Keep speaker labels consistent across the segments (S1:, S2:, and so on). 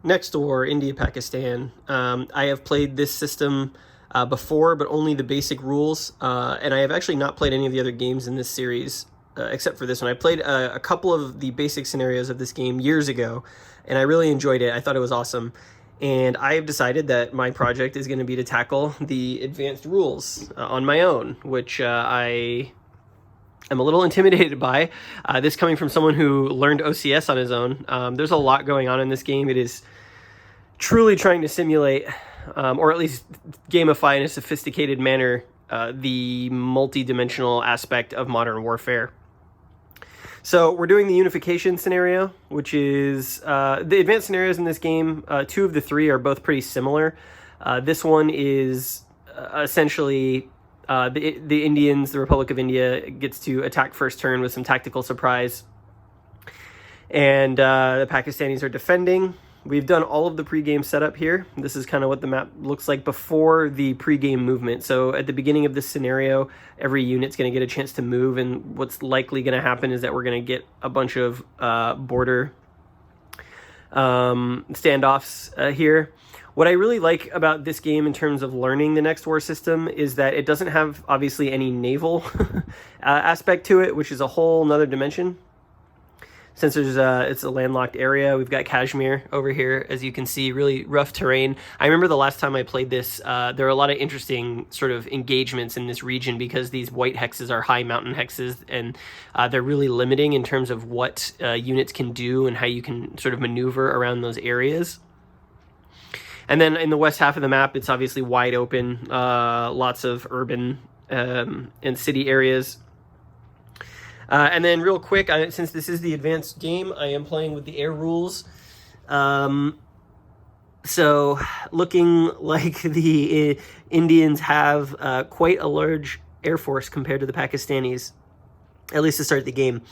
S1: Next war, India, Pakistan. I have played this system before, but only the basic rules, and I have actually not played any of the other games in this series, except for this one. I played a couple of the basic scenarios of this game years ago, and I really enjoyed it. I thought it was awesome. And I have decided that my project is going to be to tackle the advanced rules on my own, which I am a little intimidated by. This coming from someone who learned OCS on his own. There's a lot going on in this game. It is truly trying to simulate, or at least gamify in a sophisticated manner, the multi-dimensional aspect of modern warfare. So we're doing the unification scenario, which is the advanced scenarios in this game. Two of the three are both pretty similar. This one is essentially the Indians, the Republic of India, gets to attack first turn with some tactical surprise. And the Pakistanis are defending. We've done all of the pregame setup here. This is kind of what the map looks like before the pregame movement. So at the beginning of this scenario, every unit's going to get a chance to move, and what's likely going to happen is that we're going to get a bunch of border standoffs here. What I really like about this game in terms of learning the next war system is that it doesn't have, obviously, any naval aspect to it, which is a whole nother dimension. Since it's a landlocked area, we've got Kashmir over here, as you can see, really rough terrain. I remember the last time I played this, there are a lot of interesting sort of engagements in this region because these white hexes are high mountain hexes, and they're really limiting in terms of what units can do and how you can sort of maneuver around those areas. And then in the west half of the map, it's obviously wide open, lots of urban and city areas. And then real quick, since this is the advanced game, I am playing with the air rules. So looking like the Indians have quite a large air force compared to the Pakistanis, at least to start the game.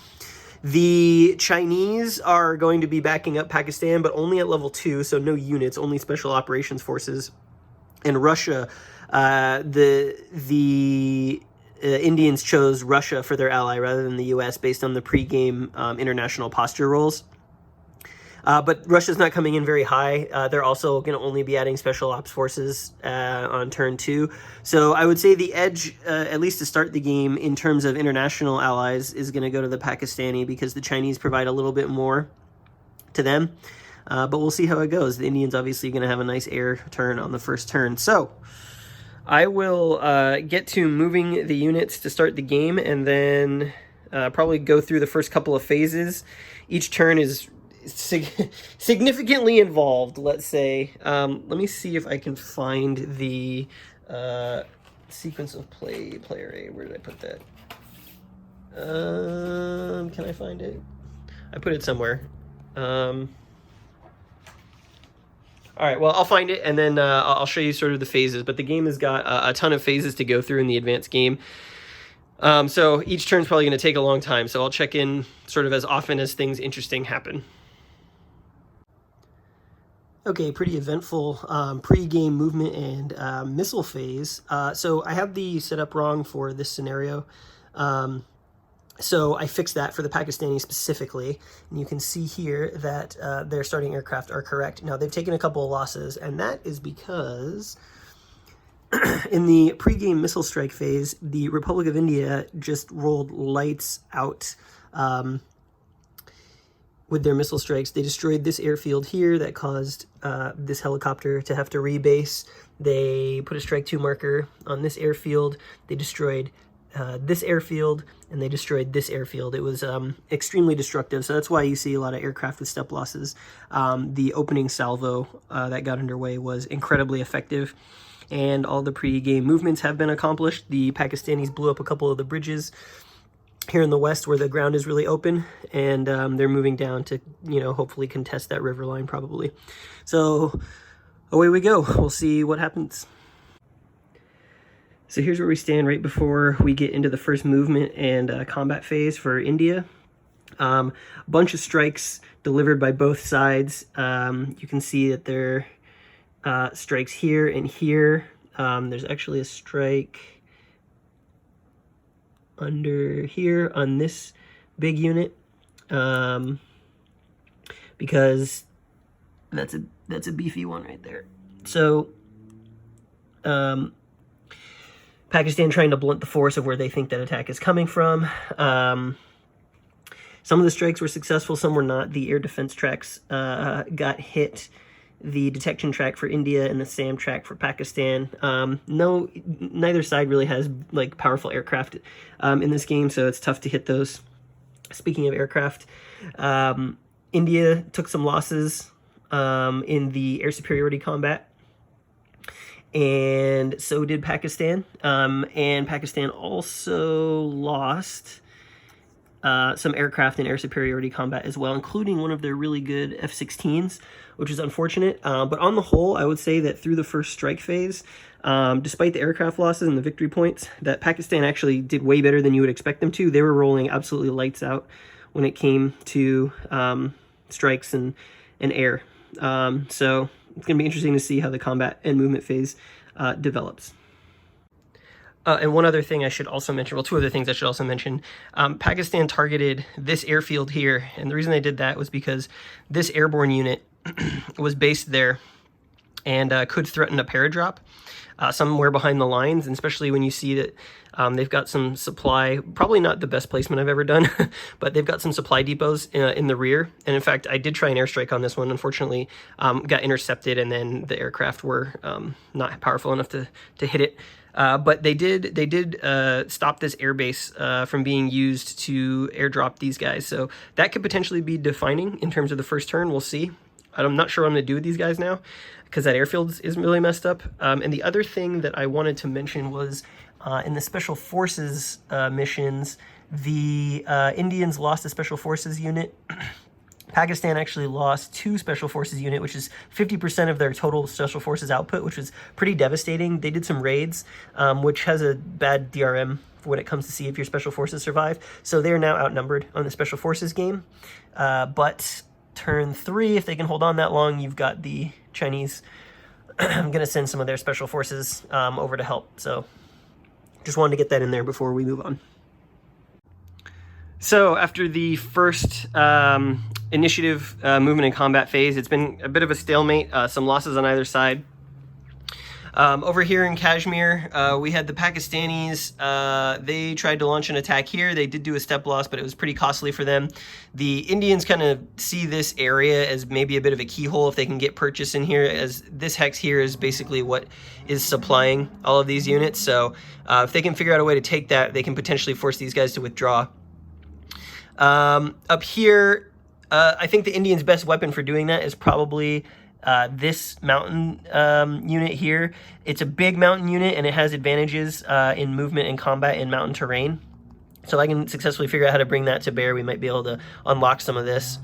S1: The Chinese are going to be backing up Pakistan, but only at level 2, so no units, only special operations forces. And Russia, the Indians chose Russia for their ally rather than the U.S. based on the pregame international posture rolls. But Russia's not coming in very high. They're also going to only be adding special ops forces on turn 2. So I would say the edge, at least to start the game, in terms of international allies, is going to go to the Pakistani because the Chinese provide a little bit more to them. But we'll see how it goes. The Indians obviously going to have a nice air turn on the first turn. So I will get to moving the units to start the game, and then probably go through the first couple of phases. Each turn is significantly involved, let's say. Let me see if I can find the sequence of player A. Where did I put that? Can I find it? I put it somewhere. All right, well, I'll find it, and then I'll show you sort of the phases. But the game has got a ton of phases to go through in the advanced game. So each turn's probably going to take a long time. So I'll check in sort of as often as things interesting happen. Okay, pretty eventful pre-game movement and missile phase. So I have the setup wrong for this scenario. So I fixed that for the Pakistani specifically, and you can see here that their starting aircraft are correct. Now, they've taken a couple of losses, and that is because in the pre-game missile strike phase, the Republic of India just rolled lights out with their missile strikes. They destroyed this airfield here that caused this helicopter to have to rebase. They put a strike 2 marker on this airfield. They destroyed this airfield, and they destroyed this airfield. It was extremely destructive, so that's why you see a lot of aircraft with step losses. The opening salvo that got underway was incredibly effective, and all the pre-game movements have been accomplished. The Pakistanis blew up a couple of the bridges here in the west where the ground is really open, and they're moving down to, hopefully contest that river line probably. So away we go. We'll see what happens. So here's where we stand right before we get into the first movement and combat phase for India. A bunch of strikes delivered by both sides. You can see that there are strikes here and here. There's actually a strike under here on this big unit because That's a beefy one right there. So Pakistan trying to blunt the force of where they think that attack is coming from. Some of the strikes were successful, some were not. The air defense tracks got hit. The detection track for India and the SAM track for Pakistan. Neither side really has like powerful aircraft in this game, so it's tough to hit those. Speaking of aircraft, India took some losses in the air superiority combat, and so did Pakistan. And Pakistan also lost some aircraft in air superiority combat as well, including one of their really good F-16s, which is unfortunate. But on the whole, I would say that through the first strike phase, despite the aircraft losses and the victory points, that Pakistan actually did way better than you would expect them to. They were rolling absolutely lights out when it came to strikes and air. So it's going to be interesting to see how the combat and movement phase develops. And one other thing I should also mention, well, two other things I should also mention. Pakistan targeted this airfield here, and the reason they did that was because this airborne unit was based there and could threaten a paradrop somewhere behind the lines, and especially when you see that they've got some supply, probably not the best placement I've ever done, but they've got some supply depots in the rear. And in fact, I did try an airstrike on this one, unfortunately got intercepted, and then the aircraft were not powerful enough to hit it. But they did stop this airbase from being used to airdrop these guys. So that could potentially be defining in terms of the first turn. We'll see. I'm not sure what I'm going to do with these guys now, because that airfield is really messed up. And the other thing that I wanted to mention was in the Special Forces missions, the Indians lost a Special Forces unit. Pakistan actually lost 2 Special Forces unit, which is 50% of their total Special Forces output, which was pretty devastating. They did some raids, which has a bad DRM when it comes to see if your Special Forces survive. So they're now outnumbered on the Special Forces game. But turn 3, if they can hold on that long, you've got the Chinese I'm going to send some of their Special Forces over to help. So just wanted to get that in there before we move on. So after the first initiative movement and combat phase, it's been a bit of a stalemate, some losses on either side. Over here in Kashmir, we had the Pakistanis. They tried to launch an attack here. They did do a step loss, but it was pretty costly for them. The Indians kind of see this area as maybe a bit of a keyhole if they can get purchase in here, as this hex here is basically what is supplying all of these units. So if they can figure out a way to take that, they can potentially force these guys to withdraw. Up here, I think the Indians' best weapon for doing that is probably this mountain unit here. It's a big mountain unit, and it has advantages in movement and combat in mountain terrain. So if I can successfully figure out how to bring that to bear, we might be able to unlock some of this.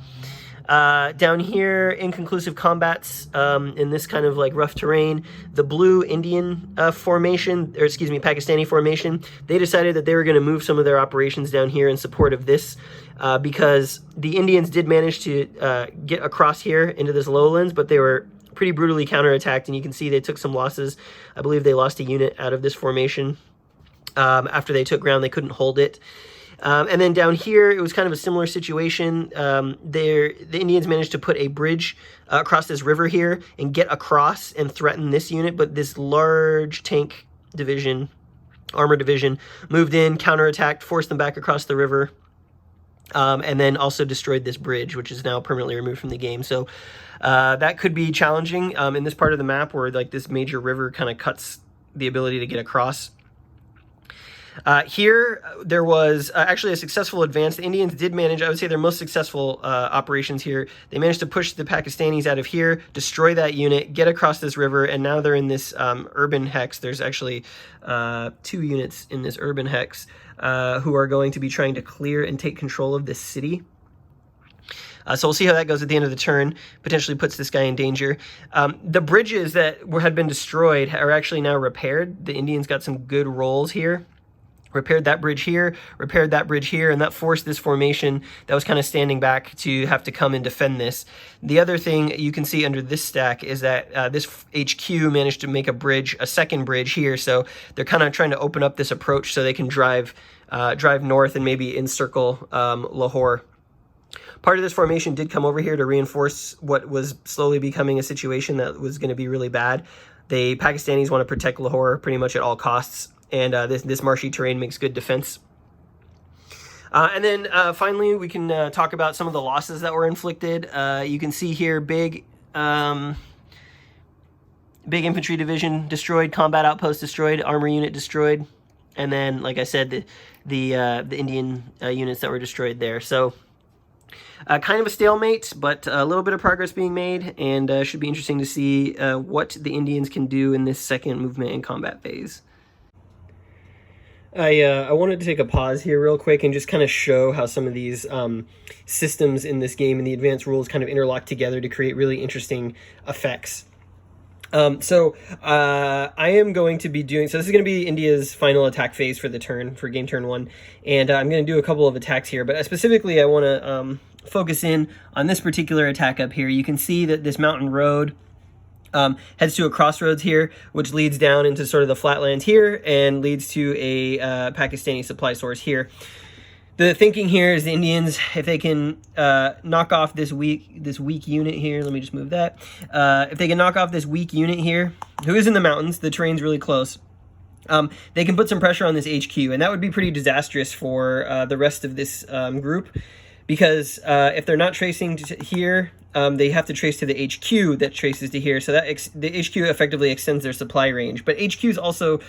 S1: Down here, inconclusive combats in this kind of like rough terrain. The blue Indian formation, or excuse me, Pakistani formation, they decided that they were going to move some of their operations down here in support of this because the Indians did manage to get across here into this lowlands, but they were pretty brutally counterattacked, and you can see they took some losses. I believe they lost a unit out of this formation. After they took ground, they couldn't hold it. And then down here, it was kind of a similar situation. The Indians managed to put a bridge across this river here and get across and threaten this unit, but this large tank division, armor division, moved in, counterattacked, forced them back across the river, and then also destroyed this bridge, which is now permanently removed from the game. So that could be challenging in this part of the map where like this major river kind of cuts the ability to get across. Here, there was actually a successful advance. The Indians did manage, I would say their most successful operations here. They managed to push the Pakistanis out of here, destroy that unit, get across this river, and now they're in this urban hex. There's actually 2 units in this urban hex who are going to be trying to clear and take control of this city. So we'll see how that goes at the end of the turn. Potentially puts this guy in danger. The bridges that had been destroyed are actually now repaired. The Indians got some good rolls here. Repaired that bridge here, repaired that bridge here, and that forced this formation that was kind of standing back to have to come and defend this. The other thing you can see under this stack is that this HQ managed to make a bridge, a second bridge here, so they're kind of trying to open up this approach so they can drive north and maybe encircle Lahore. part of this formation did come over here to reinforce what was slowly becoming a situation that was going to be really bad. The Pakistanis want to protect Lahore pretty much at all costs, and this marshy terrain makes good defense. And then finally, we can talk about some of the losses that were inflicted. You can see here big infantry division destroyed, combat outpost destroyed, armor unit destroyed, and then, like I said, the Indian units that were destroyed there. So kind of a stalemate, but a little bit of progress being made, and should be interesting to see what the Indians can do in this second movement and combat phase. I wanted to take a pause here real quick and just kind of show how some of these systems in this game and the advanced rules kind of interlock together to create really interesting effects. So I am going to be doing, so this is going to be India's final attack phase for the turn, for game turn 1, and I'm going to do a couple of attacks here, but specifically I want to focus in on this particular attack up here. You can see that this mountain road heads to a crossroads here, which leads down into sort of the flatlands here and leads to a Pakistani supply source here. The thinking here is the Indians, if they can knock off this weak unit here, let me just move that. If they can knock off this weak unit here, who is in the mountains, the terrain's really close, they can put some pressure on this HQ, and that would be pretty disastrous for the rest of this group, because if they're not tracing to here, they have to trace to the HQ that traces to here, so that the HQ effectively extends their supply range. But HQs also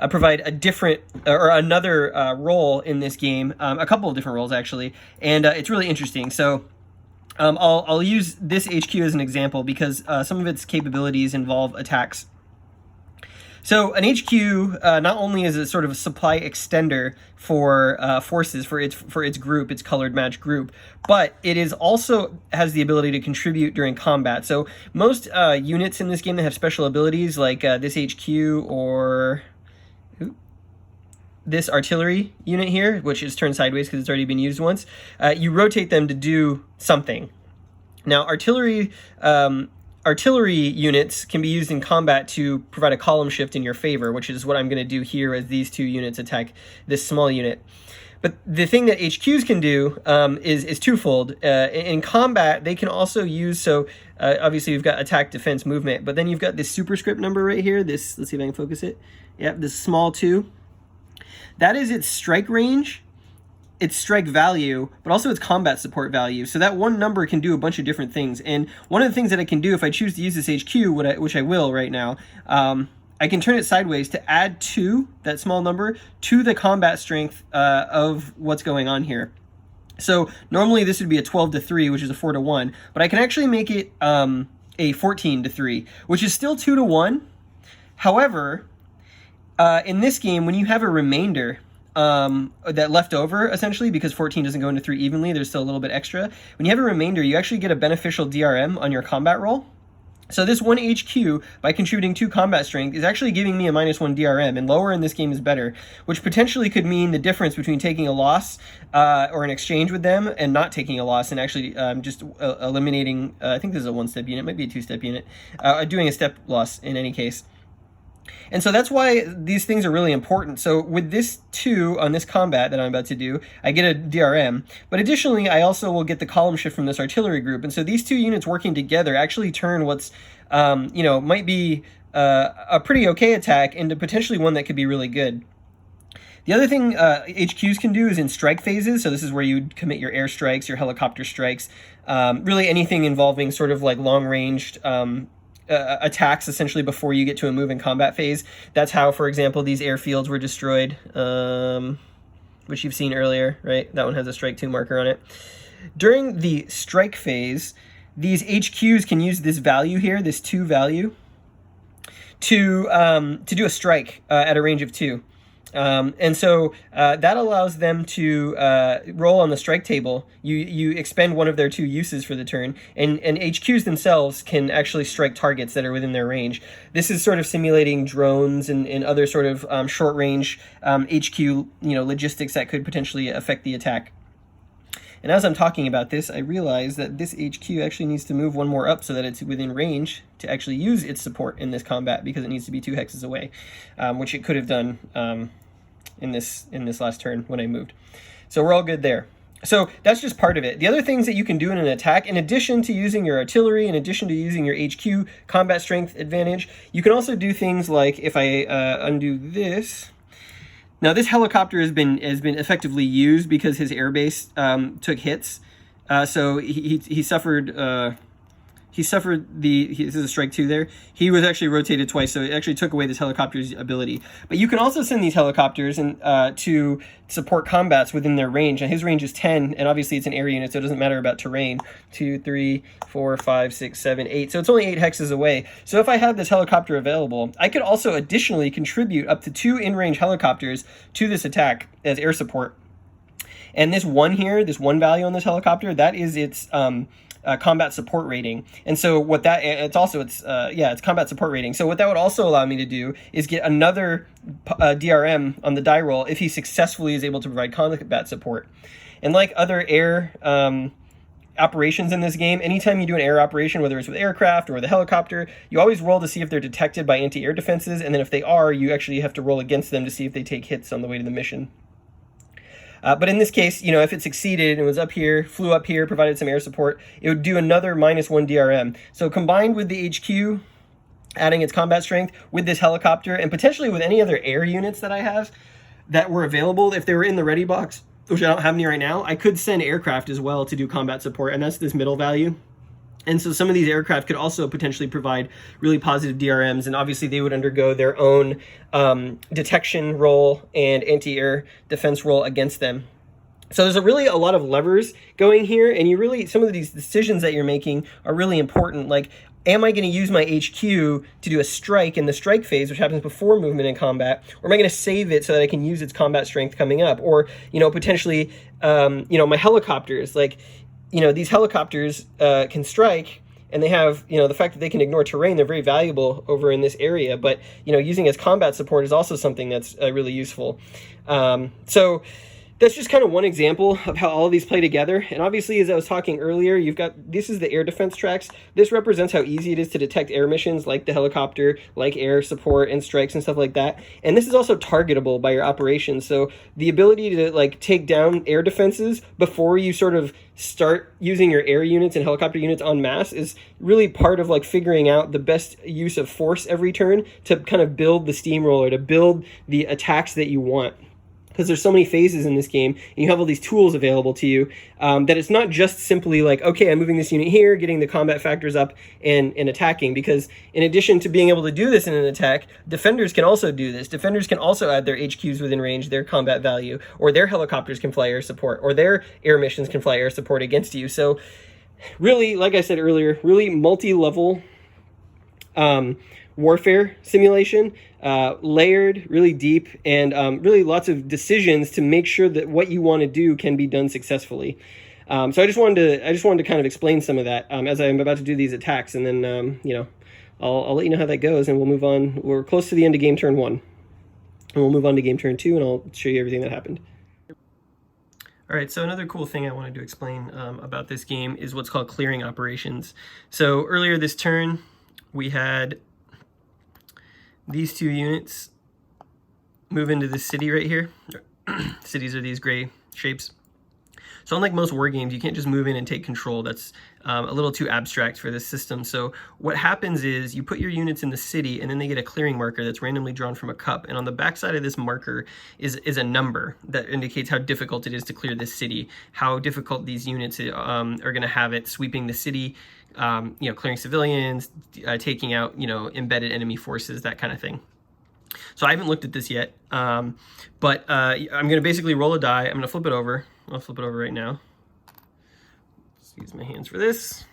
S1: provide a different or another role in this game, a couple of different roles actually, and it's really interesting. So I'll use this HQ as an example because some of its capabilities involve attacks. So an HQ not only is a sort of a supply extender for forces for its group, its colored match group, but it is also has the ability to contribute during combat. So most units in this game that have special abilities, like this HQ or this artillery unit here, which is turned sideways because it's already been used once, you rotate them to do something. Now artillery units can be used in combat to provide a column shift in your favor, which is what I'm going to do here as these two units attack this small unit. But the thing that HQs can do is twofold. In combat, they can also use, so obviously you've got attack, defense, movement, but then you've got this superscript number right here, this, let's see if I can focus it. Yep, this small 2. That is its strike range, its strike value, but also its combat support value. So that one number can do a bunch of different things. And one of the things that I can do if I choose to use this HQ, which I will right now, I can turn it sideways to add 2, that small number, to the combat strength of what's going on here. So normally this would be a 12-3, which is a 4-1, but I can actually make it a 14-3, which is still 2-1. However, in this game, when you have a remainder, that left over essentially, because 14 doesn't go into 3 evenly, there's still a little bit extra. When you have a remainder, you actually get a beneficial DRM on your combat roll. So this one HQ, by contributing 2 combat strength, is actually giving me a -1 DRM, and lower in this game is better, which potentially could mean the difference between taking a loss or an exchange with them and not taking a loss, and actually just eliminating, I think this is a 1-step unit, might be a 2-step unit, doing a step loss in any case. And so that's why these things are really important. So with this 2 on this combat that I'm about to do, I get a DRM. But additionally, I also will get the column shift from this artillery group. And so these 2 units working together actually turn what's, might be a pretty okay attack into potentially one that could be really good. The other thing HQs can do is in strike phases. So this is where you commit your air strikes, your helicopter strikes, really anything involving sort of like long-ranged attacks essentially before you get to a move in combat phase. That's how, for example, these airfields were destroyed, which you've seen earlier, right? That one has a strike 2 marker on it. During the strike phase, these HQs can use this value here, this 2 value, to do a strike at a range of 2. And so that allows them to roll on the strike table. You expend one of their 2 uses for the turn, and HQs themselves can actually strike targets that are within their range. This is sort of simulating drones and other sort of short range HQ logistics that could potentially affect the attack. And as I'm talking about this, I realize that this HQ actually needs to move 1 more up so that it's within range to actually use its support in this combat, because it needs to be 2 hexes away, which it could have done in this last turn when I moved. So we're all good there. So that's just part of it. The other things that you can do in an attack, in addition to using your artillery, in addition to using your HQ combat strength advantage, you can also do things like, if I undo this. Now this helicopter has been effectively used because his airbase took hits. So he suffered. He suffered this is a strike 2 there. He was actually rotated twice, so it actually took away this helicopter's ability. But you can also send these helicopters to support combats within their range. And his range is 10, and obviously it's an air unit, so it doesn't matter about terrain. 2, 3, 4, 5, 6, 7, 8. So it's only 8 hexes away. So if I have this helicopter available, I could also additionally contribute up to 2 in-range helicopters to this attack as air support. And this one here, this one value on this helicopter, that is its combat support rating. And so what that, it's combat support rating. So what that would also allow me to do is get another DRM on the die roll if he successfully is able to provide combat support. And like other air operations in this game, anytime you do an air operation, whether it's with aircraft or with a helicopter, you always roll to see if they're detected by anti-air defenses, and then if they are, you actually have to roll against them to see if they take hits on the way to the mission. But in this case, if it succeeded and was up here, flew up here, provided some air support, it would do another -1 DRM. So combined with the HQ, adding its combat strength with this helicopter, and potentially with any other air units that I have that were available, if they were in the ready box, which I don't have any right now, I could send aircraft as well to do combat support, and that's this middle value. And so some of these aircraft could also potentially provide really positive DRMs, and obviously they would undergo their own detection roll and anti-air defense roll against them. So there's really a lot of levers going here, and some of these decisions that you're making are really important. Like, am I going to use my HQ to do a strike in the strike phase, which happens before movement in combat, or am I going to save it so that I can use its combat strength coming up? Or, potentially, my helicopters, like, these helicopters can strike, and they have, the fact that they can ignore terrain, they're very valuable over in this area. But, using as combat support is also something that's really useful. So that's just kind of one example of how all of these play together. And obviously, as I was talking earlier, this is the air defense tracks. This represents how easy it is to detect air missions like the helicopter, like air support and strikes and stuff like that. And this is also targetable by your operations. So the ability to take down air defenses before you sort of start using your air units and helicopter units en masse is really part of figuring out the best use of force every turn to kind of build the steamroller, to build the attacks that you want. Because there's so many phases in this game, and you have all these tools available to you, that it's not just simply okay, I'm moving this unit here, getting the combat factors up, and attacking. Because in addition to being able to do this in an attack, defenders can also do this. Defenders can also add their HQs within range, their combat value, or their helicopters can fly air support, or their air missions can fly air support against you. So really, like I said earlier, really multi-level warfare simulation, layered, really deep, and really lots of decisions to make sure that what you want to do can be done successfully. So I just wanted to kind of explain some of that as I'm about to do these attacks, and then I'll let you know how that goes, and we'll move on. We're close to the end of game turn 1, and we'll move on to game turn 2, and I'll show you everything that happened. All right, so another cool thing I wanted to explain about this game is what's called clearing operations. So earlier this turn, we had these 2 units move into this city right here. Cities are these gray shapes. So unlike most war games, you can't just move in and take control. That's a little too abstract for this system. So what happens is you put your units in the city, and then they get a clearing marker that's randomly drawn from a cup. And on the backside of this marker is a number that indicates how difficult it is to clear this city, how difficult these units are going to have it sweeping the city, clearing civilians, taking out, embedded enemy forces, that kind of thing. So I haven't looked at this yet, but I'm going to basically roll a die. I'm going to flip it over. I'll flip it over right now. Just use my hands for this.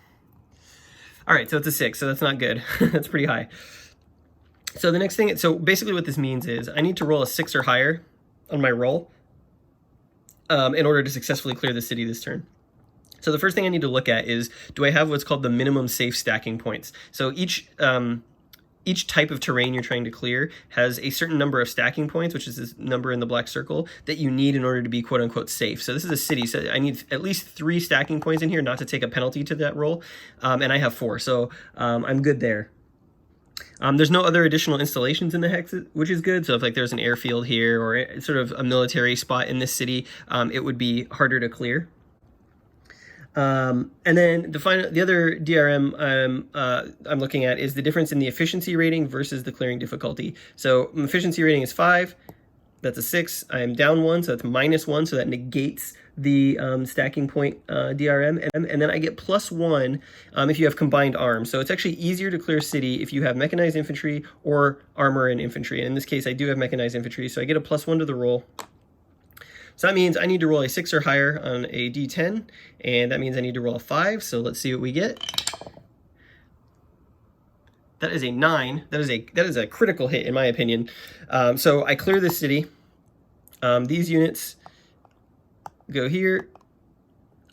S1: All right, so it's a 6, so that's not good. That's pretty high. So the next thing, so basically what this means is I need to roll a 6 or higher on my roll in order to successfully clear the city this turn. So the first thing I need to look at is, do I have what's called the minimum safe stacking points? So each type of terrain you're trying to clear has a certain number of stacking points, which is this number in the black circle, that you need in order to be quote-unquote safe. So this is a city, so I need at least 3 stacking points in here not to take a penalty to that roll, and I have 4, so I'm good there. There's no other additional installations in the hex, which is good. So if there's an airfield here or sort of a military spot in this city, it would be harder to clear. And then the other DRM I'm looking at is the difference in the efficiency rating versus the clearing difficulty. So efficiency rating is 5. That's a 6. I am down 1, so that's -1, so that negates the stacking point DRM. And then I get +1 if you have combined arms. So it's actually easier to clear city if you have mechanized infantry or armor and infantry. And in this case, I do have mechanized infantry, so I get a +1 to the roll. So that means I need to roll a 6 or higher on a d10, and that means I need to roll a 5, so let's see what we get. That is a 9. That is a critical hit, in my opinion. So I clear this city. These units go here.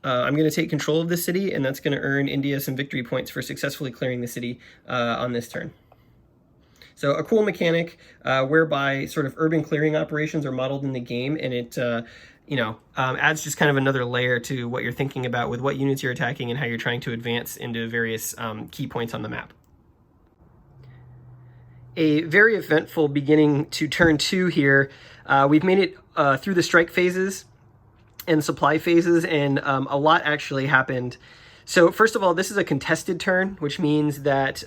S1: I'm going to take control of this city, and that's going to earn India some victory points for successfully clearing the city on this turn. So a cool mechanic whereby sort of urban clearing operations are modeled in the game, and it adds just kind of another layer to what you're thinking about with what units you're attacking and how you're trying to advance into various key points on the map. A very eventful beginning to turn 2 here. We've made it through the strike phases and supply phases, and a lot actually happened. So first of all, this is a contested turn, which means that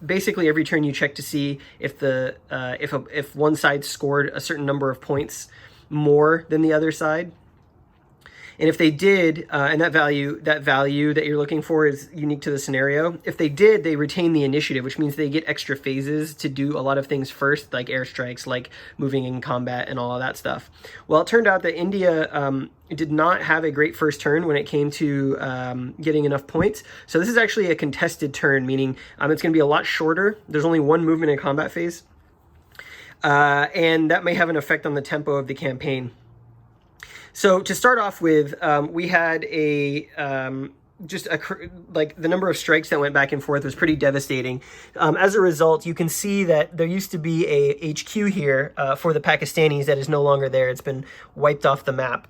S1: basically every turn you check to see if if one side scored a certain number of points more than the other side. And if they did, and that value that you're looking for is unique to the scenario. If they did, they retain the initiative, which means they get extra phases to do a lot of things first, like airstrikes, like moving in combat and all of that stuff. Well, it turned out that India did not have a great first turn when it came to getting enough points. So this is actually a contested turn, meaning it's going to be a lot shorter. There's only one movement in combat phase. And that may have an effect on the tempo of the campaign. So to start off with, we had the number of strikes that went back and forth was pretty devastating. As a result, you can see that there used to be a HQ here for the Pakistanis that is no longer there. It's been wiped off the map.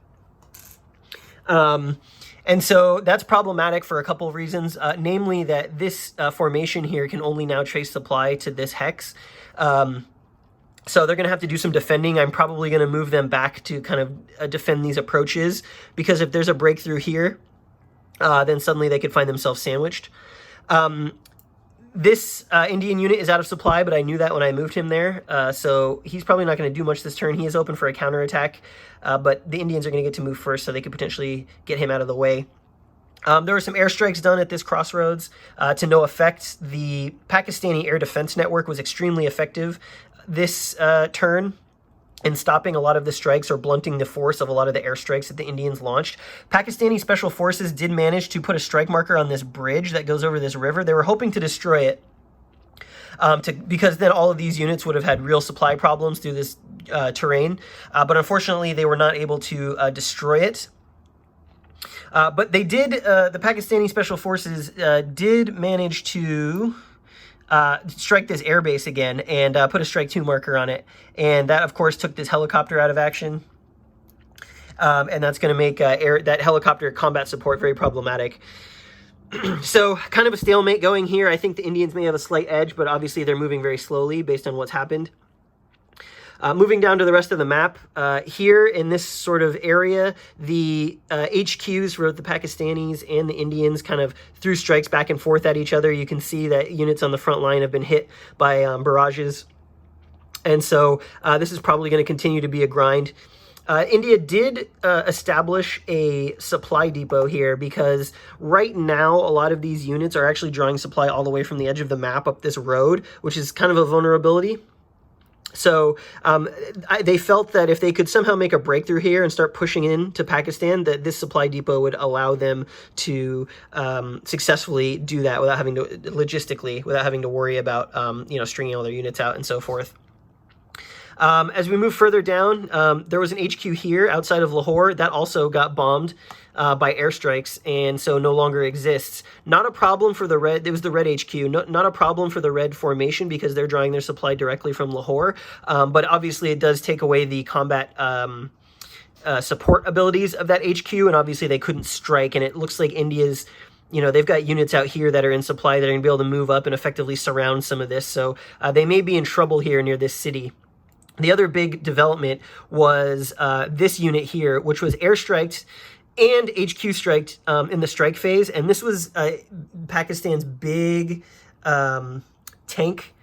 S1: And so that's problematic for a couple of reasons, namely that this formation here can only now trace supply to this hex. So they're going to have to do some defending. I'm probably going to move them back to kind of defend these approaches, because if there's a breakthrough here, then suddenly they could find themselves sandwiched. This Indian unit is out of supply, but I knew that when I moved him there. So he's probably not going to do much this turn. He is open for a counterattack, but the Indians are going to get to move first, so they could potentially get him out of the way. There were some airstrikes done at this crossroads to no effect. The Pakistani air defense network was extremely effective this turn in stopping a lot of the strikes or blunting the force of a lot of the airstrikes that the Indians launched. Pakistani special forces did manage to put a strike marker on this bridge that goes over this river. They were hoping to destroy it because then all of these units would have had real supply problems through this terrain. But unfortunately, they were not able to destroy it. But they did, the Pakistani special forces did manage to strike this airbase again and put a strike 2 marker on it. And that, of course, took this helicopter out of action. And that's going to make that helicopter combat support very problematic. So kind of a stalemate going here. I think the Indians may have a slight edge, but obviously they're moving very slowly based on what's happened. Moving down to the rest of the map, here in this sort of area, the HQs for the Pakistanis and the Indians kind of threw strikes back and forth at each other. You can see that units on the front line have been hit by barrages. And so this is probably going to continue to be a grind. India did establish a supply depot here, because right now a lot of these units are actually drawing supply all the way from the edge of the map up this road, which is kind of a vulnerability. So they felt that if they could somehow make a breakthrough here and start pushing into Pakistan, that this supply depot would allow them to successfully do that without having to, logistically, without having to worry about, stringing all their units out and so forth. As we move further down, there was an HQ here outside of Lahore that also got bombed by airstrikes, and so no longer exists. Not a problem for the red. It was the red HQ. Not a problem for the red formation, because they're drawing their supply directly from Lahore. But obviously, it does take away the combat support abilities of that HQ, and obviously they couldn't strike. And it looks like India's, they've got units out here that are in supply that are going to be able to move up and effectively surround some of this. So they may be in trouble here near this city. The other big development was this unit here, which was airstriked and HQ striked in the strike phase. And this was Pakistan's big tank.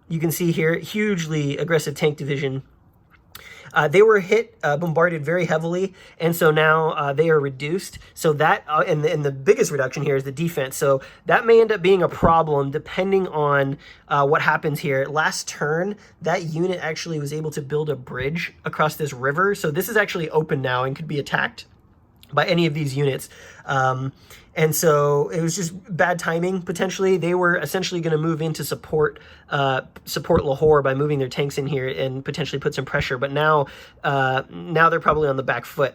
S1: You can see here, hugely aggressive tank division. They were hit, bombarded very heavily, and so now they are reduced. So that, and the biggest reduction here is the defense. So that may end up being a problem depending on what happens here. Last turn, that unit actually was able to build a bridge across this river. So this is actually open now and could be attacked by any of these units. And so it was just bad timing, potentially. They were essentially going to move in to support Lahore by moving their tanks in here and potentially put some pressure. But now they're probably on the back foot.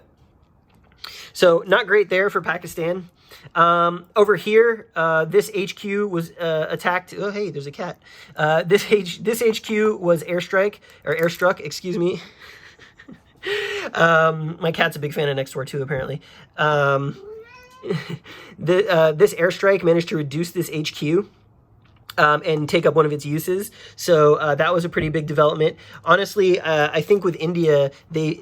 S1: So not great there for Pakistan. Over here, this HQ was attacked. Oh, hey, there's a cat. This HQ was airstruck, excuse me. My cat's a big fan of Next Door too, apparently. This airstrike managed to reduce this HQ and take up one of its uses. So that was a pretty big development. Honestly, I think with India, they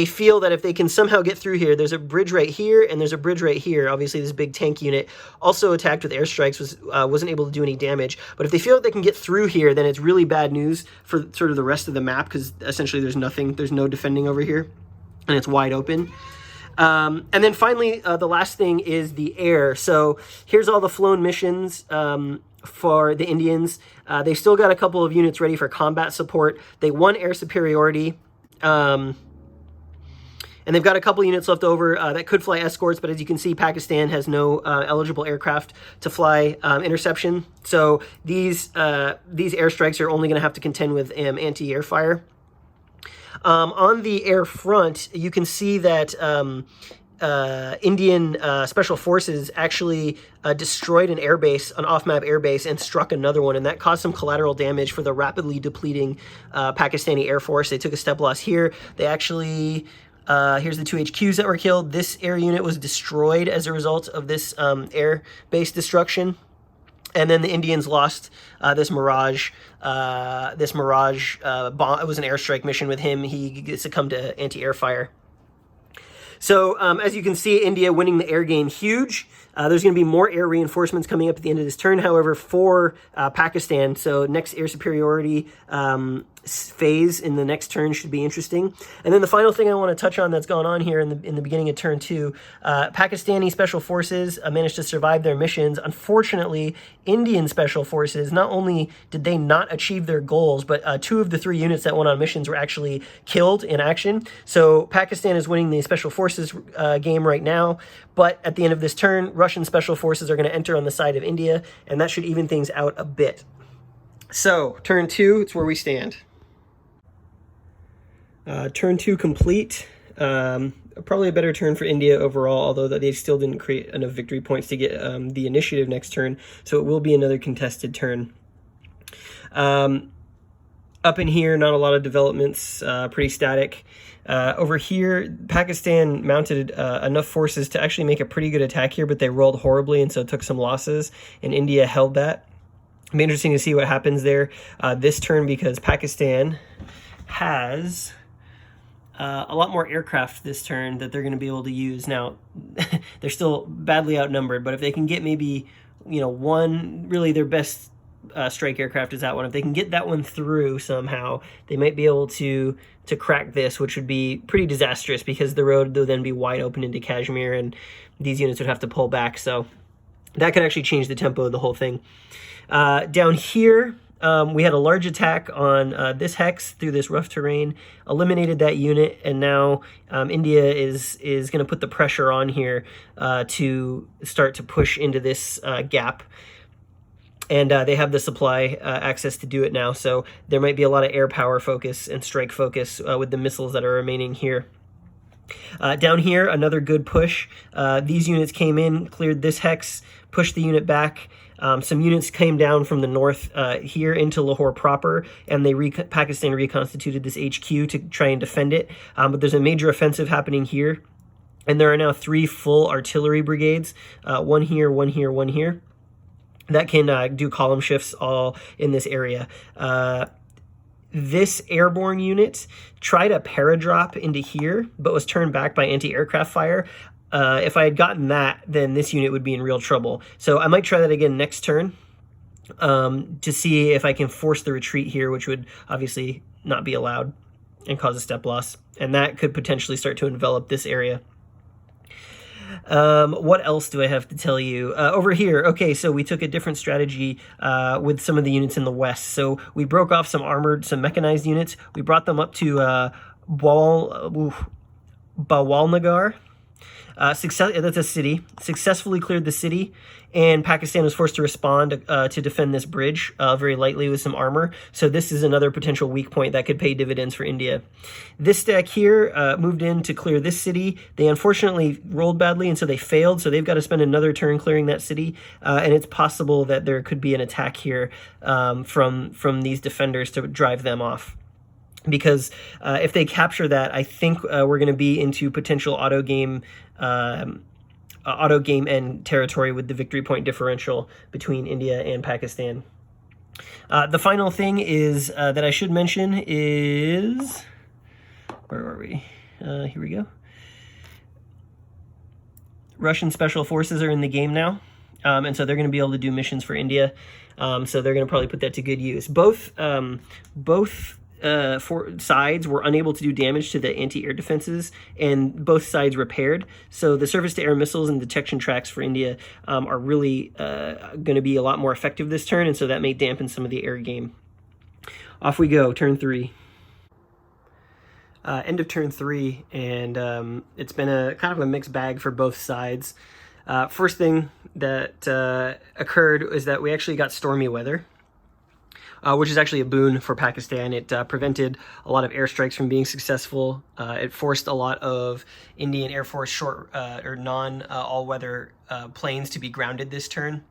S1: feel that if they can somehow get through here, there's a bridge right here and there's a bridge right here. Obviously, this big tank unit also attacked with airstrikes, wasn't able to do any damage. But if they feel that they can get through here, then it's really bad news for sort of the rest of the map, because essentially there's no defending over here and it's wide open. And then finally, the last thing is the air. So here's all the flown missions for the Indians. They've still got a couple of units ready for combat support. They won air superiority. And they've got a couple units left over that could fly escorts, but as you can see, Pakistan has no eligible aircraft to fly interception. So these airstrikes are only going to have to contend with anti-air fire. On the air front, you can see that Indian special forces actually destroyed an airbase, an off-map airbase, and struck another one, and that caused some collateral damage for the rapidly depleting Pakistani Air Force. They took a step loss here. They actually, here's the 2 HQs that were killed. This air unit was destroyed as a result of this air base destruction. And then the Indians lost this Mirage. Bomb. It was an airstrike mission with him. He succumbed to anti-air fire. So as you can see, India winning the air game, huge. There's going to be more air reinforcements coming up at the end of this turn, however, for Pakistan. So next air superiority phase in the next turn should be interesting. And then the final thing I want to touch on that's gone on here in the beginning of turn 2, Pakistani special forces managed to survive their missions. Unfortunately, Indian special forces, not only did they not achieve their goals, but 2 of the 3 units that went on missions were actually killed in action. So Pakistan is winning the special forces game right now, but at the end of this turn, Russian special forces are going to enter on the side of India, and that should even things out a bit. So turn 2, it's where we stand. Turn 2 complete. Probably a better turn for India overall, although they still didn't create enough victory points to get the initiative next turn, so it will be another contested turn. Up in here, not a lot of developments, pretty static. Over here, Pakistan mounted enough forces to actually make a pretty good attack here, but they rolled horribly and so took some losses, and India held that. It'll be interesting to see what happens there this turn, because Pakistan has a lot more aircraft this turn that they're going to be able to use. Now, they're still badly outnumbered, but if they can get maybe, one, really their best strike aircraft is that one. If they can get that one through somehow, they might be able to crack this, which would be pretty disastrous, because the road will then be wide open into Kashmir, and these units would have to pull back. So that could actually change the tempo of the whole thing. Down here, we had a large attack on this hex through this rough terrain, eliminated that unit, and now India is going to put the pressure on here to start to push into this gap. And they have the supply access to do it now, so there might be a lot of air power focus and strike focus with the missiles that are remaining here. Down here, another good push. These units came in, cleared this hex, pushed the unit back. Some units came down from the north here into Lahore proper, and Pakistan reconstituted this HQ to try and defend it. But there's a major offensive happening here, and there are now 3 full artillery brigades, one here, one here, one here, that can do column shifts all in this area. this airborne unit tried a paradrop into here, but was turned back by anti-aircraft fire. If I had gotten that, then this unit would be in real trouble. So I might try that again next turn to see if I can force the retreat here, which would obviously not be allowed and cause a step loss. And that could potentially start to envelop this area. What else do I have to tell you? Over here, okay, so we took a different strategy with some of the units in the west. So we broke off some armored, some mechanized units. We brought them up to Bawalnagar. That's a city. Successfully cleared the city, and Pakistan was forced to respond to defend this bridge very lightly with some armor. So this is another potential weak point that could pay dividends for India. This stack here moved in to clear this city. They unfortunately rolled badly, and so they failed. So they've got to spend another turn clearing that city, and it's possible that there could be an attack here from these defenders to drive them off. Because if they capture that, I think we're going to be into potential auto game end territory with the victory point differential between India and Pakistan. The final thing is that I should mention is, where are we? Here we go. Russian special forces are in the game now, and so they're going to be able to do missions for India. So they're going to probably put that to good use. Both sides were unable to do damage to the anti-air defenses, and both sides repaired. So the surface-to-air missiles and detection tracks for India are really going to be a lot more effective this turn, and so that may dampen some of the air game. Off we go, turn 3. End of turn 3, and it's been a kind of a mixed bag for both sides. First thing that occurred is that we actually got stormy weather. Which is actually a boon for Pakistan. It prevented a lot of airstrikes from being successful. It forced a lot of Indian Air Force short or non-all-weather planes to be grounded this turn.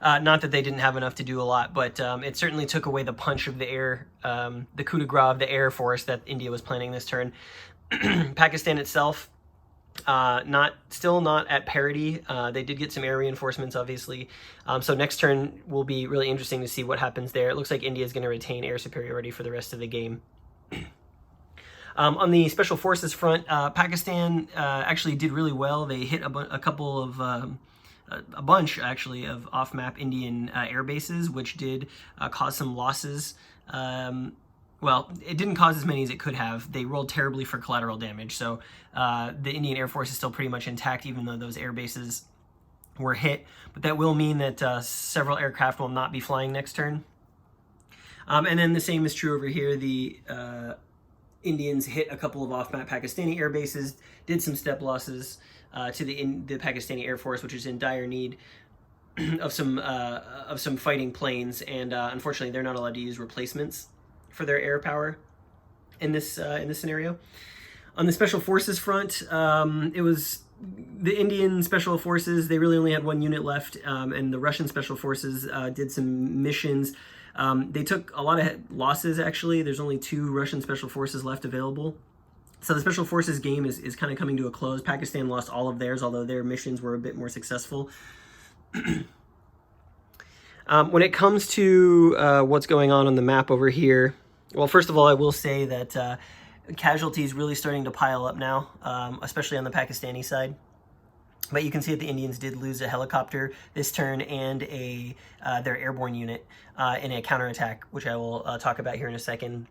S1: Not that they didn't have enough to do a lot, but it certainly took away the punch of the air, the coup de grace of the Air Force that India was planning this turn. Pakistan itself, still not at parity. They did get some air reinforcements, obviously. So next turn will be really interesting to see what happens there. It looks like India is going to retain air superiority for the rest of the game. On the special forces front, Pakistan actually did really well. They hit a couple of a bunch actually of off-map Indian air bases, which did cause some losses. Well, it didn't cause as many as it could have. They rolled terribly for collateral damage, so the Indian Air Force is still pretty much intact, even though those air bases were hit. But that will mean that several aircraft will not be flying next turn. And then the same is true over here. The Indians hit a couple of off-map Pakistani air bases, did some step losses to the Pakistani Air Force, which is in dire need of some fighting planes, and unfortunately they're not allowed to use replacements for their air power in this scenario. On the special forces front, it was the Indian special forces. They really only had one unit left, and the Russian special forces did some missions. They took a lot of losses, actually. There's only 2 Russian special forces left available. So the special forces game is kind of coming to a close. Pakistan lost all of theirs, although their missions were a bit more successful. When it comes to what's going on the map over here, well, first of all, I will say that casualties really starting to pile up now, especially on the Pakistani side. But you can see that the Indians did lose a helicopter this turn and their airborne unit in a counterattack, which I will talk about here in a second.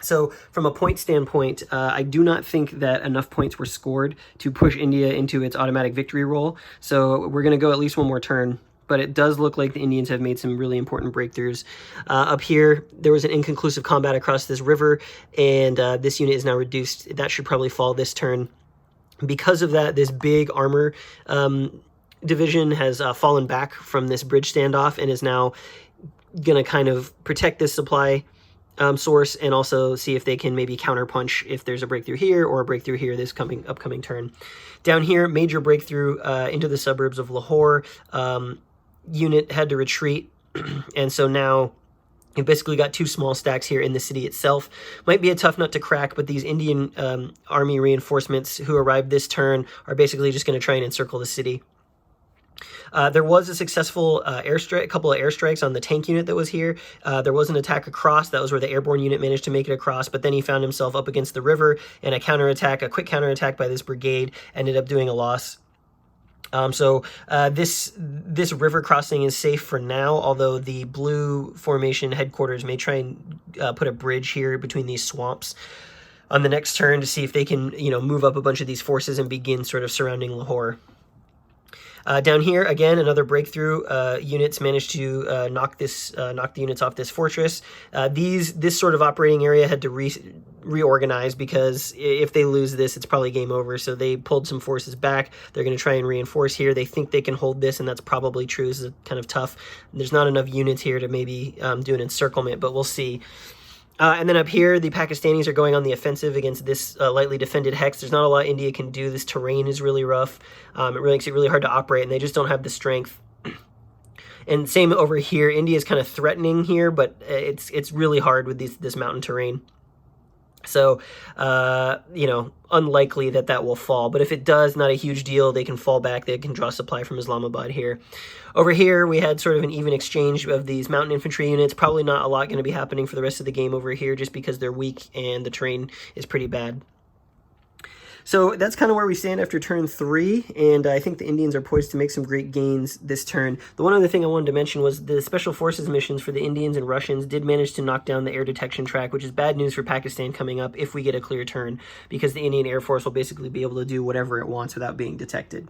S1: So from a point standpoint, I do not think that enough points were scored to push India into its automatic victory roll. So we're going to go at least one more turn. But it does look like the Indians have made some really important breakthroughs. Up here, there was an inconclusive combat across this river, and this unit is now reduced. That should probably fall this turn. Because of that, this big armor division has fallen back from this bridge standoff and is now going to kind of protect this supply source and also see if they can maybe counterpunch if there's a breakthrough here or a breakthrough here this upcoming turn. Down here, major breakthrough into the suburbs of Lahore. Unit had to retreat, and so now you've basically got 2 small stacks here in the city itself. Might be a tough nut to crack, but these Indian army reinforcements who arrived this turn are basically just going to try and encircle the city. There was a successful airstrike, a couple of airstrikes on the tank unit that was here. There was an attack across. That was where the airborne unit managed to make it across, but then he found himself up against the river, and a counterattack, a quick counterattack by this brigade, ended up doing a loss. This river crossing is safe for now, although the blue formation headquarters may try and put a bridge here between these swamps on the next turn to see if they can, move up a bunch of these forces and begin sort of surrounding Lahore. Down here, again, another breakthrough. Units managed to knock the units off this fortress. This sort of operating area had to reorganize, because if they lose this, it's probably game over. So they pulled some forces back. They're going to try and reinforce here. They think they can hold this, and that's probably true. This is kind of tough. There's not enough units here to maybe do an encirclement, but we'll see. And then up here, the Pakistanis are going on the offensive against this lightly defended hex. There's not a lot India can do. This terrain is really rough. It really makes it really hard to operate, and they just don't have the strength. And same over here. India is kind of threatening here, but it's really hard with this mountain terrain. So, unlikely that will fall. But if it does, not a huge deal. They can fall back. They can draw supply from Islamabad here. Over here, we had sort of an even exchange of these mountain infantry units. Probably not a lot going to be happening for the rest of the game over here, just because they're weak and the terrain is pretty bad. So that's kind of where we stand after turn 3, and I think the Indians are poised to make some great gains this turn. The one other thing I wanted to mention was the Special Forces missions for the Indians and Russians did manage to knock down the air detection track, which is bad news for Pakistan coming up if we get a clear turn, because the Indian Air Force will basically be able to do whatever it wants without being detected.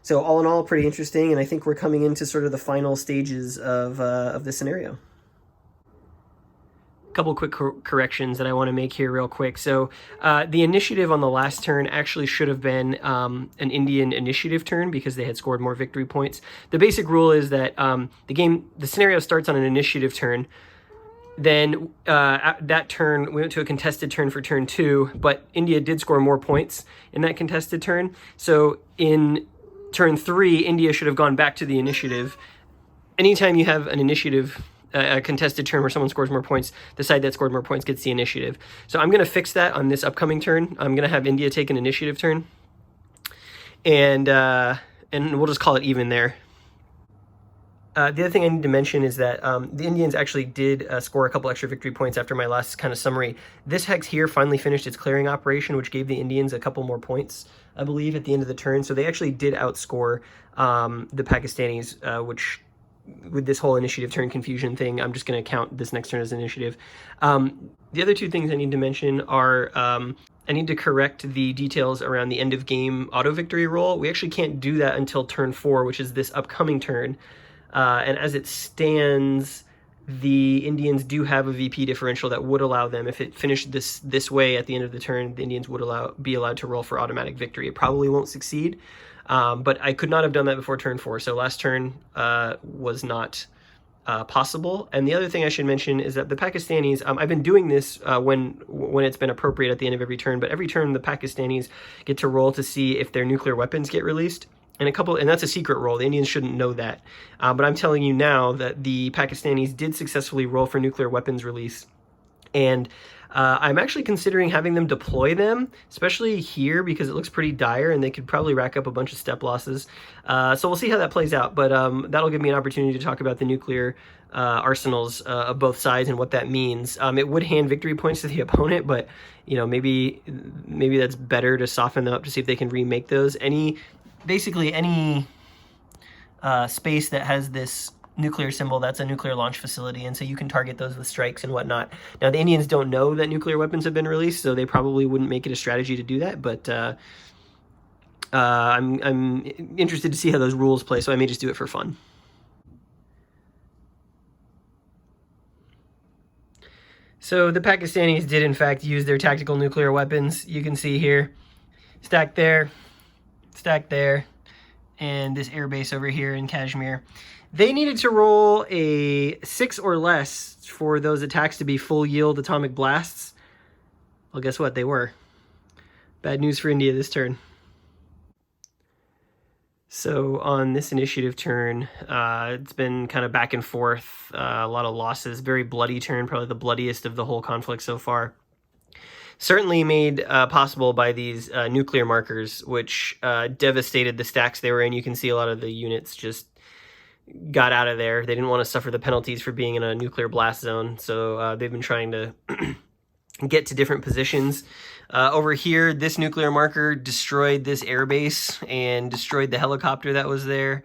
S1: So all in all, pretty interesting, and I think we're coming into sort of the final stages of this scenario. Couple quick corrections that I want to make here real quick. So the initiative on the last turn actually should have been an Indian initiative turn, because they had scored more victory points. The basic rule is that the scenario starts on an initiative turn. Then that turn, we went to a contested turn for turn 2, but India did score more points in that contested turn. So in turn 3, India should have gone back to the initiative. Anytime you have an initiative, a contested turn where someone scores more points, the side that scored more points gets the initiative. So I'm going to fix that on this upcoming turn. I'm going to have India take an initiative turn, and we'll just call it even there. The other thing I need to mention is that the Indians actually did score a couple extra victory points after my last kind of summary. This hex here finally finished its clearing operation, which gave the Indians a couple more points, I believe, at the end of the turn. So they actually did outscore the Pakistanis, which, with this whole initiative turn confusion thing, I'm just going to count this next turn as initiative. The other two things I need to mention are I need to correct the details around the end of game auto victory roll. We actually can't do that until turn 4, which is this upcoming turn. And as it stands, the Indians do have a VP differential that would allow them, if it finished this way at the end of the turn, the Indians would be allowed to roll for automatic victory. It probably won't succeed, but I could not have done that before turn 4. So last turn was not possible. And the other thing I should mention is that the Pakistanis, I've been doing this when it's been appropriate at the end of every turn, but every turn the Pakistanis get to roll to see if their nuclear weapons get released. And that's a secret roll. The Indians shouldn't know that. But I'm telling you now that the Pakistanis did successfully roll for nuclear weapons release. And I'm actually considering having them deploy them, especially here, because it looks pretty dire and they could probably rack up a bunch of step losses. So we'll see how that plays out. But that'll give me an opportunity to talk about the nuclear arsenals of both sides and what that means. It would hand victory points to the opponent, but maybe that's better to soften them up to see if they can remake those. Basically any space that has this nuclear symbol, that's a nuclear launch facility, and so you can target those with strikes and whatnot. Now, the Indians don't know that nuclear weapons have been released, so they probably wouldn't make it a strategy to do that, but I'm interested to see how those rules play, so I may just do it for fun. So the Pakistanis did, in fact, use their tactical nuclear weapons. You can see here, stacked there, and this airbase over here in Kashmir. They needed to roll a 6 or less for those attacks to be full yield atomic blasts. Well, guess what? They were. Bad news for India this turn. So on this initiative turn, it's been kind of back and forth, a lot of losses, very bloody turn, probably the bloodiest of the whole conflict so far. certainly made possible by these nuclear markers, which devastated the stacks they were in. You can see a lot of the units just got out of there. They didn't want to suffer the penalties for being in a nuclear blast zone, so they've been trying to get to different positions. Over here, this nuclear marker destroyed this airbase and destroyed the helicopter that was there.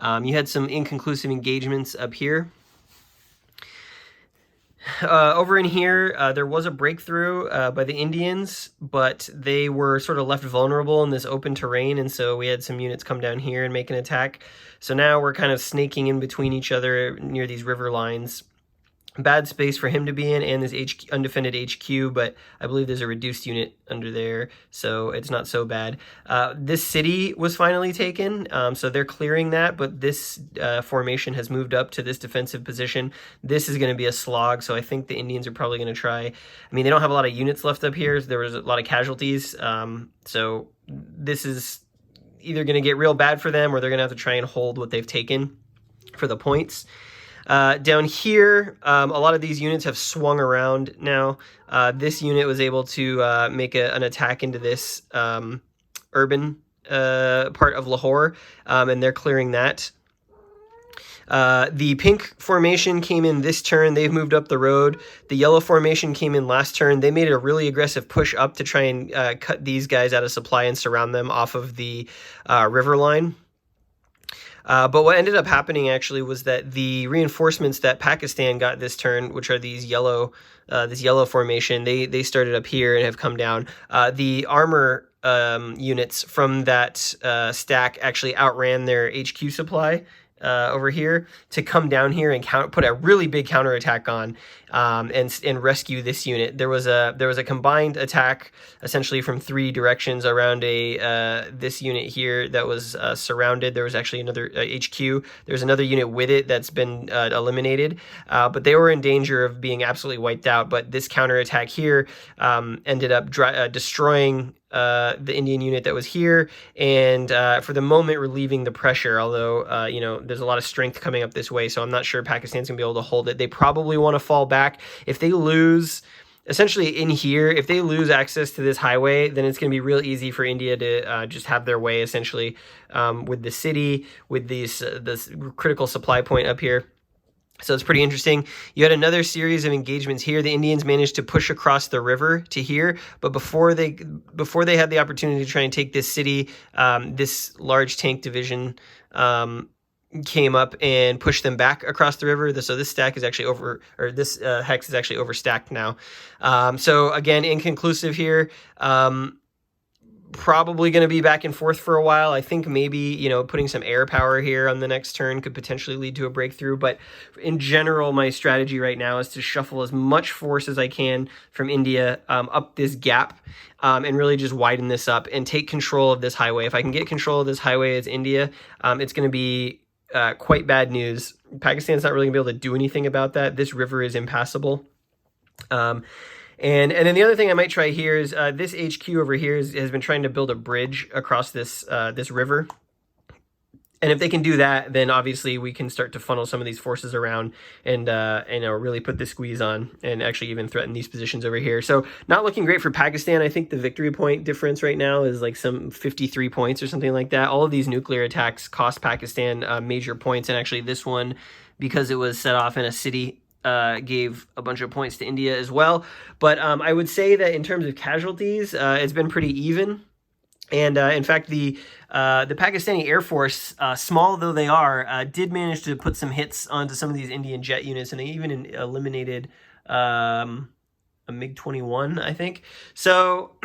S1: You had some inconclusive engagements up here. Over in here, there was a breakthrough by the Indians, but they were sort of left vulnerable in this open terrain, and so we had some units come down here and make an attack. So now we're kind of snaking in between each other near these river lines. Bad space for him to be in, and this undefended HQ, but I believe there's a reduced unit under there, so it's not so bad. This city was finally taken, so they're clearing that, but this formation has moved up to this defensive position. This is going to be a slog, so I think the Indians are probably going to try. I mean, they don't have a lot of units left up here. There was a lot of casualties, so this is either going to get real bad for them, or they're going to have to try and hold what they've taken for the points. Down here, a lot of these units have swung around now. This unit was able to make an attack into this urban part of Lahore, and they're clearing that. The pink formation came in this turn. They've moved up the road. The yellow formation came in last turn. They made a really aggressive push up to try and cut these guys out of supply and surround them off of the river line. But what ended up happening actually was that the reinforcements that Pakistan got this turn, which are these this yellow formation, they started up here and have come down. The armor units from that stack actually outran their HQ supply over here to come down here and put a really big counterattack on and rescue this unit. There was a combined attack essentially from 3 directions around this unit here that was surrounded. There was actually another HQ. There's another unit with it that's been eliminated, but they were in danger of being absolutely wiped out. But this counterattack here ended up destroying the Indian unit that was here, and for the moment relieving the pressure, although there's a lot of strength coming up this way, so I'm not sure Pakistan's gonna be able to hold it. They probably want to fall back. If they lose, essentially in here, if they lose access to this highway, then it's gonna be real easy for India to just have their way essentially with the city, with this critical supply point up here. So it's pretty interesting. You had another series of engagements here. The Indians managed to push across the river to here, but before they had the opportunity to try and take this city, this large tank division came up and pushed them back across the river. So this stack is actually this hex is actually overstacked now. So again, inconclusive here. Probably going to be back and forth for a while. I think maybe, putting some air power here on the next turn could potentially lead to a breakthrough. But in general, my strategy right now is to shuffle as much force as I can from India up this gap and really just widen this up and take control of this highway. If I can get control of this highway as India, it's going to be quite bad news. Pakistan's not really going to be able to do anything about that. This river is impassable. And then the other thing I might try here is this HQ over here has been trying to build a bridge across this river. And if they can do that, then obviously we can start to funnel some of these forces around and really put the squeeze on and actually even threaten these positions over here. So not looking great for Pakistan. I think the victory point difference right now is like some 53 points or something like that. All of these nuclear attacks cost Pakistan major points. And actually this one, because it was set off in a city, gave a bunch of points to India as well. But I would say that in terms of casualties, it's been pretty even. And in fact, the Pakistani Air Force, small though they are, did manage to put some hits onto some of these Indian jet units, and they even eliminated a MiG-21, I think. So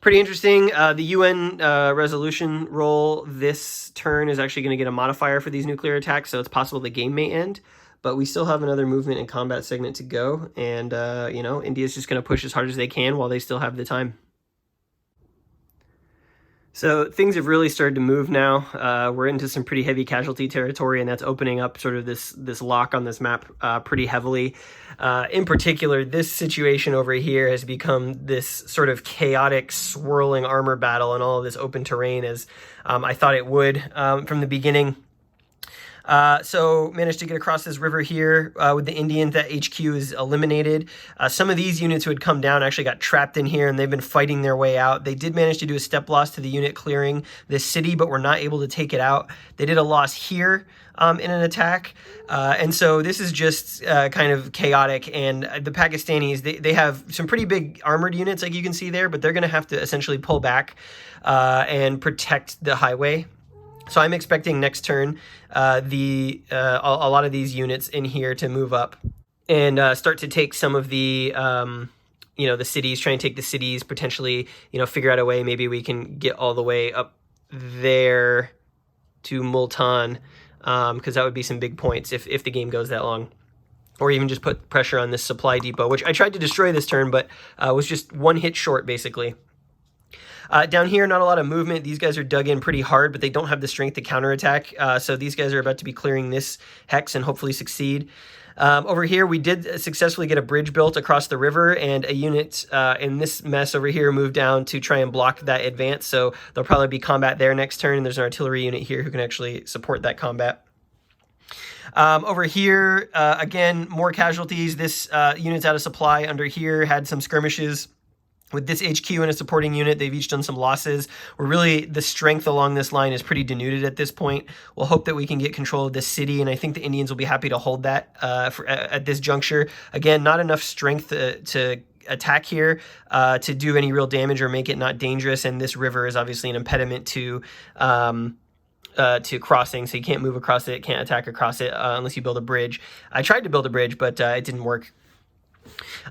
S1: pretty interesting. The UN resolution roll this turn is actually going to get a modifier for these nuclear attacks, so it's possible the game may end. But we still have another movement and combat segment to go. And, India's just going to push as hard as they can while they still have the time. So things have really started to move now. We're into some pretty heavy casualty territory, and that's opening up sort of this lock on this map pretty heavily. In particular, this situation over here has become this sort of chaotic, swirling armor battle and all of this open terrain as I thought it would from the beginning. So managed to get across this river here with the Indians. That HQ is eliminated. Some of these units who had come down actually got trapped in here, and they've been fighting their way out. They did manage to do a step loss to the unit clearing this city, but were not able to take it out. They did a loss here in an attack. And so this is just kind of chaotic. And the Pakistanis, they have some pretty big armored units, like you can see there, but they're going to have to essentially pull back and protect the highway. So I'm expecting next turn a lot of these units in here to move up and start to take some of the the cities, try and take the cities, potentially figure out a way maybe we can get all the way up there to Multan, because that would be some big points if the game goes that long. Or even just put pressure on this supply depot, which I tried to destroy this turn, but was just one hit short basically. Down here, not a lot of movement. These guys are dug in pretty hard, but they don't have the strength to counterattack. So these guys are about to be clearing this hex and hopefully succeed. Over here, we did successfully get a bridge built across the river, and a unit in this mess over here moved down to try and block that advance. So there'll probably be combat there next turn, and there's an artillery unit here who can actually support that combat. Over here, again, more casualties. This unit's out of supply under here, had some skirmishes with this HQ and a supporting unit. They've each done some losses. We're really, the strength along this line is pretty denuded at this point. We'll hope that we can get control of this city, and I think the Indians will be happy to hold that at this juncture. Again, not enough strength to attack here to do any real damage or make it not dangerous, and this river is obviously an impediment to crossing, so you can't move across it, can't attack across it unless you build a bridge. I tried to build a bridge, but it didn't work.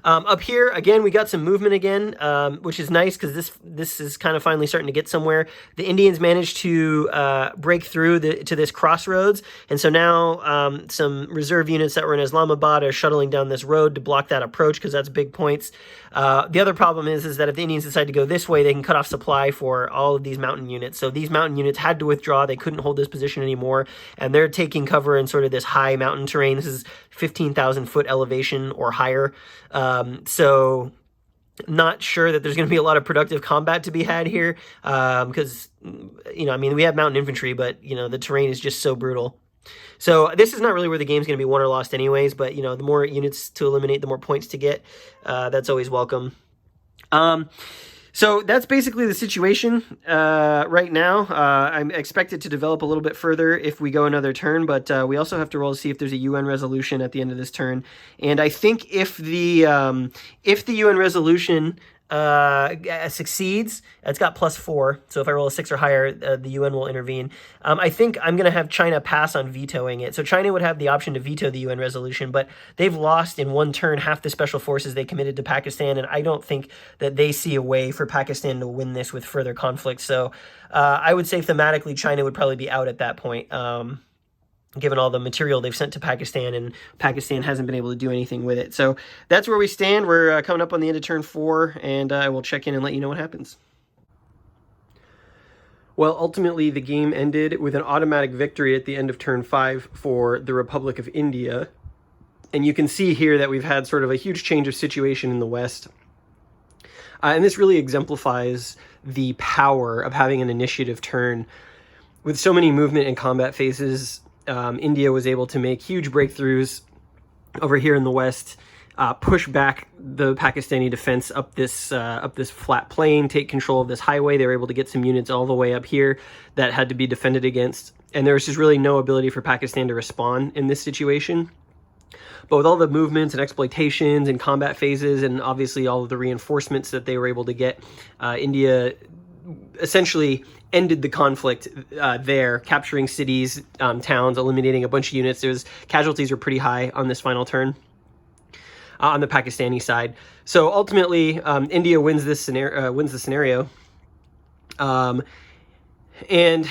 S1: Up here, again, we got some movement again, which is nice because this is kind of finally starting to get somewhere. The Indians managed to break through to this crossroads, and so now some reserve units that were in Islamabad are shuttling down this road to block that approach because that's big points. The other problem is that if the Indians decide to go this way, they can cut off supply for all of these mountain units. So these mountain units had to withdraw. They couldn't hold this position anymore, and they're taking cover in sort of this high mountain terrain. This is 15,000 foot elevation or higher. So not sure that there's going to be a lot of productive combat to be had here because, we have mountain infantry, but, the terrain is just so brutal. So this is not really where the game's going to be won or lost anyways, but, the more units to eliminate, the more points to get. That's always welcome. So that's basically the situation right now. I'm expected to develop a little bit further if we go another turn, but we also have to roll to see if there's a UN resolution at the end of this turn. And I think if the UN resolution succeeds, it's got +4. So if I roll a 6 or higher, the UN will intervene. I think I'm going to have China pass on vetoing it. So China would have the option to veto the UN resolution, but they've lost in one turn half the special forces they committed to Pakistan, and I don't think that they see a way for Pakistan to win this with further conflict. So I would say thematically China would probably be out at that point. Given all the material they've sent to Pakistan, and Pakistan hasn't been able to do anything with it. So that's where we stand. We're coming up on the end of turn 4, and I will check in and let you know what happens. Well, ultimately, the game ended with an automatic victory at the end of turn 5 for the Republic of India. And you can see here that we've had sort of a huge change of situation in the West. And this really exemplifies the power of having an initiative turn. With so many movement and combat phases, India was able to make huge breakthroughs over here in the West, push back the Pakistani defense up this flat plain, take control of this highway. They were able to get some units all the way up here that had to be defended against. And there was just really no ability for Pakistan to respond in this situation. But with all the movements and exploitations and combat phases, and obviously all of the reinforcements that they were able to get, India essentially ended the conflict there, capturing cities, towns, eliminating a bunch of units. Casualties were pretty high on this final turn on the Pakistani side. So ultimately, India wins this scenario. And,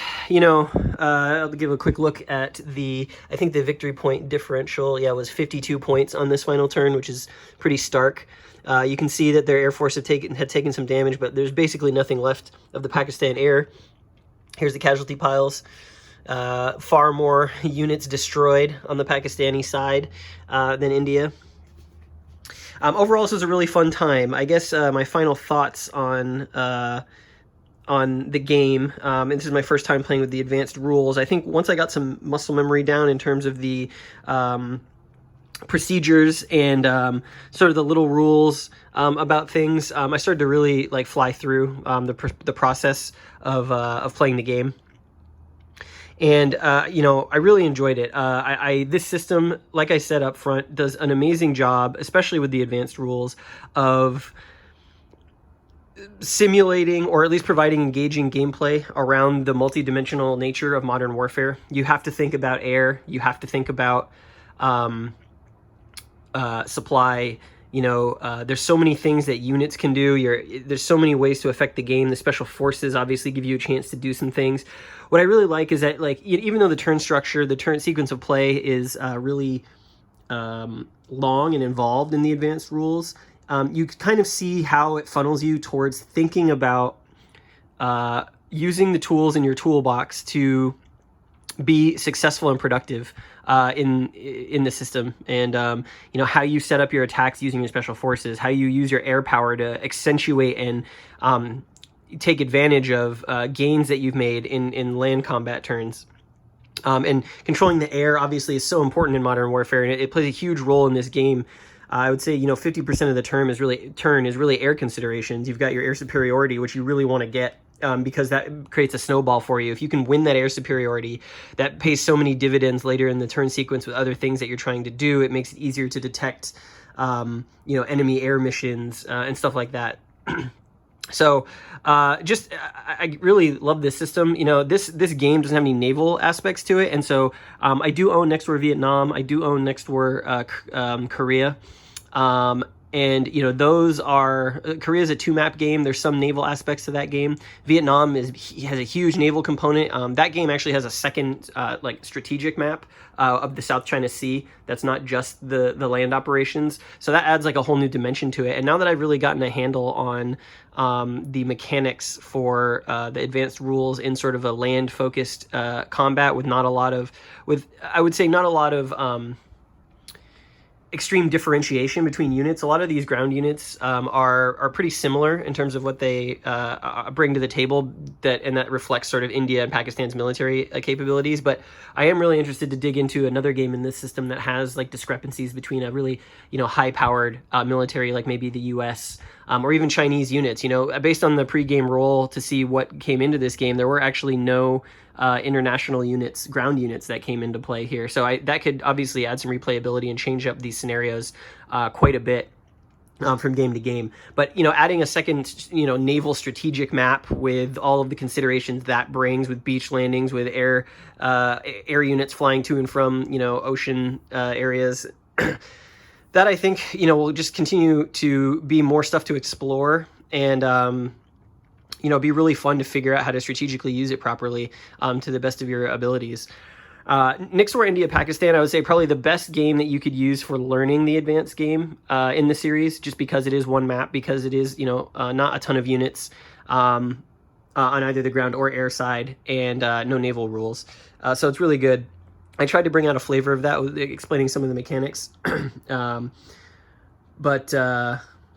S1: I'll give a quick look at I think the victory point differential, was 52 points on this final turn, which is pretty stark. You can see that their air force had taken some damage, but there's basically nothing left of the Pakistan air. Here's the casualty piles. Far more units destroyed on the Pakistani side than India. Overall, this was a really fun time. I guess my final thoughts on the game, and this is my first time playing with the advanced rules. I think once I got some muscle memory down in terms of the procedures and sort of the little rules about things, I started to really like fly through the process of playing the game. And, you know, I really enjoyed it. This system, like I said up front, does an amazing job, especially with the advanced rules, of simulating or at least providing engaging gameplay around the multi-dimensional nature of modern warfare. You have to think about air. You have to think about supply. You know, there's so many things that units can do. There's so many ways to affect the game. The special forces obviously give you a chance to do some things. What I really like is that, like, even though the turn structure, the turn sequence of play is really long and involved in the advanced rules, you kind of see how it funnels you towards thinking about using the tools in your toolbox to be successful and productive in the system, and you know, how you set up your attacks using your special forces, how you use your air power to accentuate and take advantage of gains that you've made in land combat turns. And controlling the air obviously is so important in modern warfare, and it plays a huge role in this game. I would say, you know, 50% of the turn is really air considerations. You've got your air superiority, which you really want to get, because that creates a snowball for you. If you can win that air superiority, that pays so many dividends later in the turn sequence with other things that you're trying to do. It makes it easier to detect, you know, enemy air missions and stuff like that. So I really love this system. You know, this game doesn't have any naval aspects to it, and so I do own Next War Vietnam. I do own Next War Korea. And, you know, those are, Korea is a 2-map game. There's some naval aspects to that game. Vietnam has a huge naval component. That game actually has a second, like, strategic map of the South China Sea. That's not just the land operations. So that adds, like, a whole new dimension to it. And now that I've really gotten a handle on the mechanics for the advanced rules in sort of a land-focused combat with not a lot of, I would say not a lot of extreme differentiation between units. A lot of these ground units are pretty similar in terms of what they bring to the table, and that reflects sort of India and Pakistan's military capabilities. But I am really interested to dig into another game in this system that has like discrepancies between a really, you know, high-powered military like maybe the U.S. Or even Chinese units. You know, based on the pre-game roll to see what came into this game, there were actually no international units, ground units that came into play here. So that could obviously add some replayability and change up these scenarios quite a bit from game to game. But, you know, adding a second, you know, naval strategic map with all of the considerations that brings, with beach landings, with air units flying to and from, you know, ocean areas, that I think, you know, will just continue to be more stuff to explore, and you know, be really fun to figure out how to strategically use it properly to the best of your abilities. Next War India Pakistan, I would say probably the best game that you could use for learning the advanced game in the series, just because it is one map, because it is, you know, not a ton of units on either the ground or air side, and no naval rules. So it's really good. I tried to bring out a flavor of that with explaining some of the mechanics.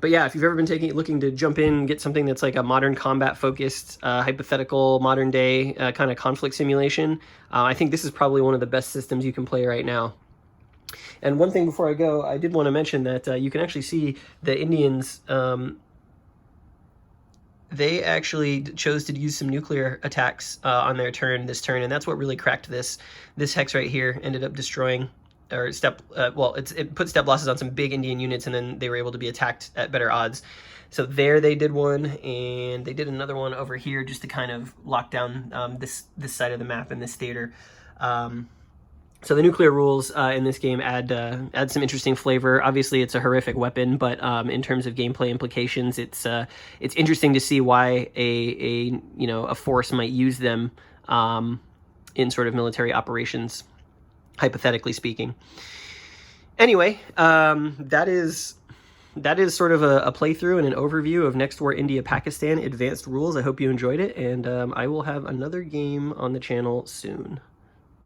S1: But yeah, if you've ever been looking to jump in and get something that's like a modern combat-focused, hypothetical, modern-day kind of conflict simulation, I think this is probably one of the best systems you can play right now. And one thing before I go, I did want to mention that you can actually see the Indians, they actually chose to use some nuclear attacks on their this turn, and that's what really cracked this. This hex right here ended up destroying, or it put step losses on some big Indian units, and then they were able to be attacked at better odds. So there they did one, and they did another one over here just to kind of lock down this side of the map in this theater. So the nuclear rules in this game add some interesting flavor. Obviously, it's a horrific weapon, but in terms of gameplay implications, it's interesting to see why a force might use them in sort of military operations, hypothetically speaking. Anyway, that is sort of a playthrough and an overview of Next War India Pakistan Advanced Rules. I hope you enjoyed it, and I will have another game on the channel soon.